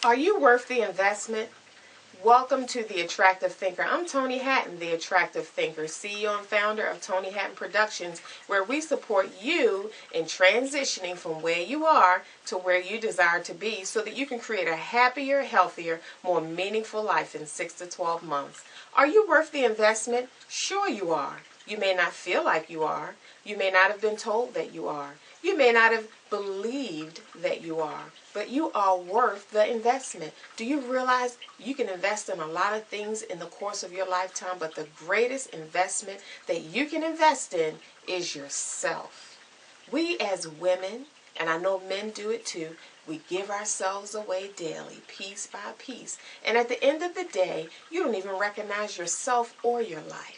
Are you worth the investment? Welcome to The Attractive Thinker. I'm Tony Hatton, The Attractive Thinker, CEO and founder of Tony Hatton Productions, where we support you in transitioning from where you are to where you desire to be so that you can create a happier, healthier, more meaningful life in 6 to 12 months. Are you worth the investment? Sure you are. You may not feel like you are. You may not have been told that you are. You may not have believed that you are, but you are worth the investment. Do you realize you can invest in a lot of things in the course of your lifetime, but the greatest investment that you can invest in is yourself? We as women, and I know men do it too, we give ourselves away daily, piece by piece. And at the end of the day, you don't even recognize yourself or your life.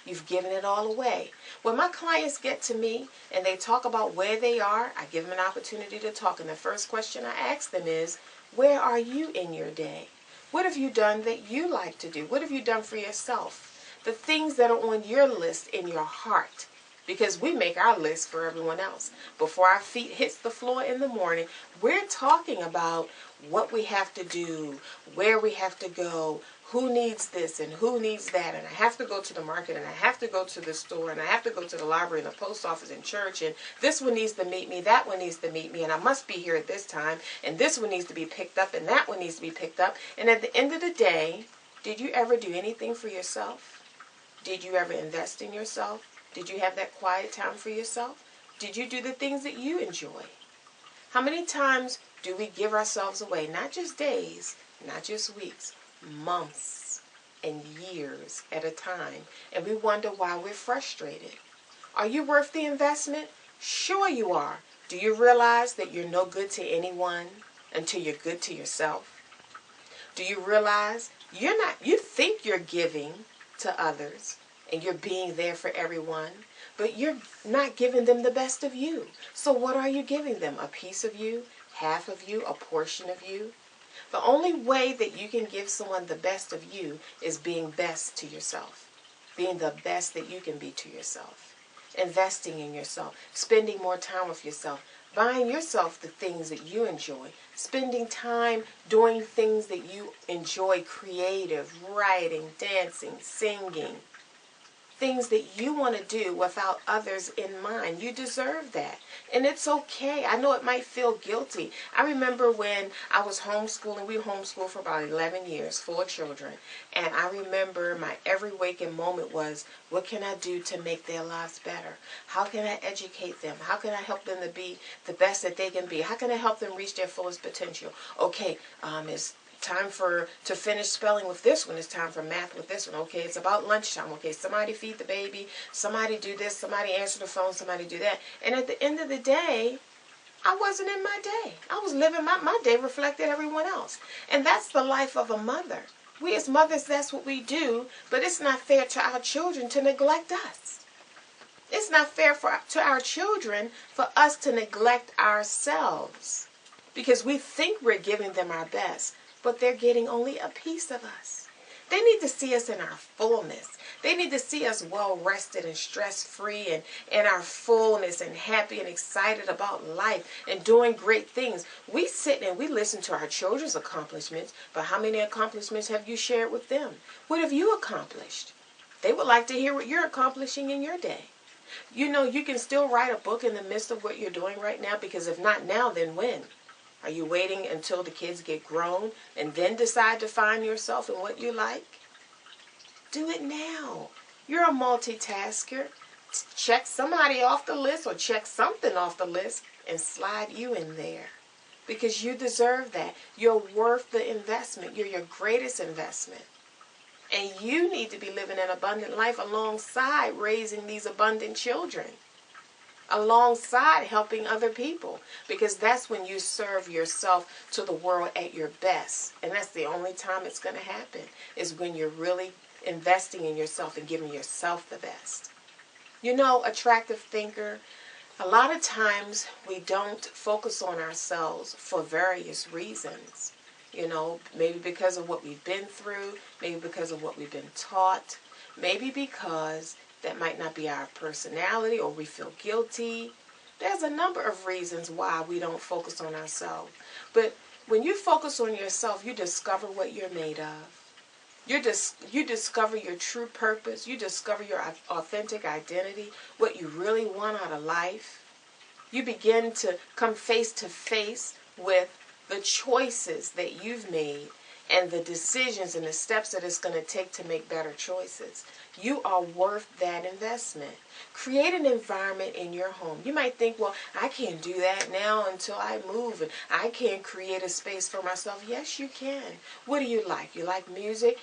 You've given it all away. When my clients get to me and they talk about where they are, I give them an opportunity to talk. And the first question I ask them is, where are you in your day? What have you done that you like to do? What have you done for yourself? The things that are on your list in your heart. Because we make our list for everyone else. Before our feet hits the floor in the morning, we're talking about what we have to do, where we have to go, who needs this and who needs that, and I have to go to the market, and I have to go to the store, and I have to go to the library and the post office and church, and this one needs to meet me, that one needs to meet me, and I must be here at this time, and this one needs to be picked up, and that one needs to be picked up. And at the end of the day, did you ever do anything for yourself? Did you ever invest in yourself? Did you have that quiet time for yourself? Did you do the things that you enjoy? How many times do we give ourselves away? Not just days, not just weeks, months and years at a time, and we wonder why we're frustrated. Are you worth the investment? Sure you are. Do you realize that you're no good to anyone until you're good to yourself? Do you realize you think you're giving to others and you're being there for everyone, but you're not giving them the best of you. So what are you giving them? A piece of you? Half of you? A portion of you? The only way that you can give someone the best of you is being best to yourself. Being the best that you can be to yourself. Investing in yourself. Spending more time with yourself. Buying yourself the things that you enjoy. Spending time doing things that you enjoy. Creative, writing, dancing, singing. Things that you want to do without others in mind. You deserve that. And it's okay. I know it might feel guilty. I remember when I was homeschooling. We homeschooled for about 11 years, 4 children. And I remember my every waking moment was, what can I do to make their lives better? How can I educate them? How can I help them to be the best that they can be? How can I help them reach their fullest potential? Okay, it's time to finish spelling with this one. It's time for math with this one. Okay, it's about lunchtime. Okay, somebody feed the baby. Somebody do this. Somebody answer the phone. Somebody do that. And at the end of the day, I wasn't in my day. I was living my day reflected everyone else. And that's the life of a mother. We as mothers, that's what we do. But it's not fair to our children to neglect us. It's not fair to our children for us to neglect ourselves. Because we think we're giving them our best, but they're getting only a piece of us. They need to see us in our fullness. They need to see us well rested and stress-free and in our fullness and happy and excited about life and doing great things. We sit and we listen to our children's accomplishments, but how many accomplishments have you shared with them? What have you accomplished? They would like to hear what you're accomplishing in your day. You know, you can still write a book in the midst of what you're doing right now, because if not now, then when? Are you waiting until the kids get grown and then decide to find yourself in what you like? Do it now. You're a multitasker. Check somebody off the list or check something off the list and slide you in there. Because you deserve that. You're worth the investment. You're your greatest investment. And you need to be living an abundant life alongside raising these abundant children. Alongside helping other people, because that's when you serve yourself to the world at your best. And that's the only time it's going to happen, is when you're really investing in yourself and giving yourself the best. You know, attractive thinker, a lot of times we don't focus on ourselves for various reasons. You know, maybe because of what we've been through, maybe because of what we've been taught, maybe because that might not be our personality, or we feel guilty. There's a number of reasons why we don't focus on ourselves. But When you focus on yourself, you discover what you're made of. You discover your true purpose. You discover your authentic identity, what you really want out of life. You begin to come face to face with the choices that you've made and the decisions and the steps that it's going to take to make better choices. You are worth that investment. Create an environment in your home. You might think, well, I can't do that now until I move, and I can't create a space for myself. Yes, you can. What do you like? You like music?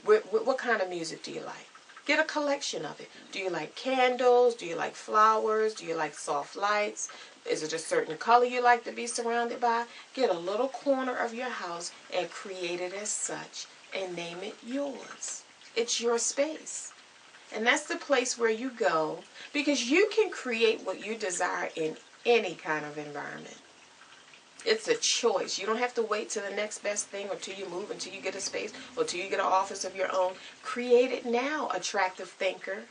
What kind of music do you like? Get a collection of it. Do you like candles? Do you like flowers? Do you like soft lights? Is it a certain color you like to be surrounded by? Get a little corner of your house and create it as such and name it yours. It's your space. And that's the place where you go, because you can create what you desire in any kind of environment. It's a choice. You don't have to wait till the next best thing, or till you move, until you get a space, or till you get an office of your own. Create it now, attractive thinker.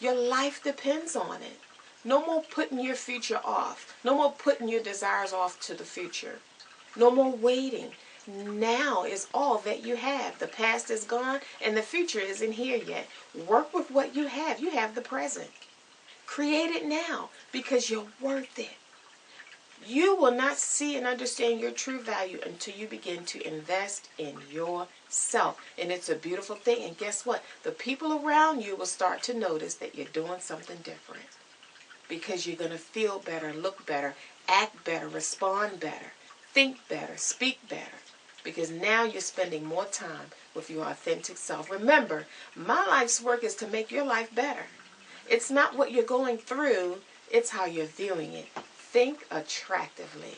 Your life depends on it. No more putting your future off. No more putting your desires off to the future. No more waiting. Now is all that you have. The past is gone and the future isn't here yet. Work with what you have. You have the present. Create it now, because you're worth it. You will not see and understand your true value until you begin to invest in yourself. And it's a beautiful thing. And guess what? The people around you will start to notice that you're doing something different. Because you're going to feel better, look better, act better, respond better, think better, speak better. Because now you're spending more time with your authentic self. Remember, my life's work is to make your life better. It's not what you're going through, it's how you're viewing it. Think attractively.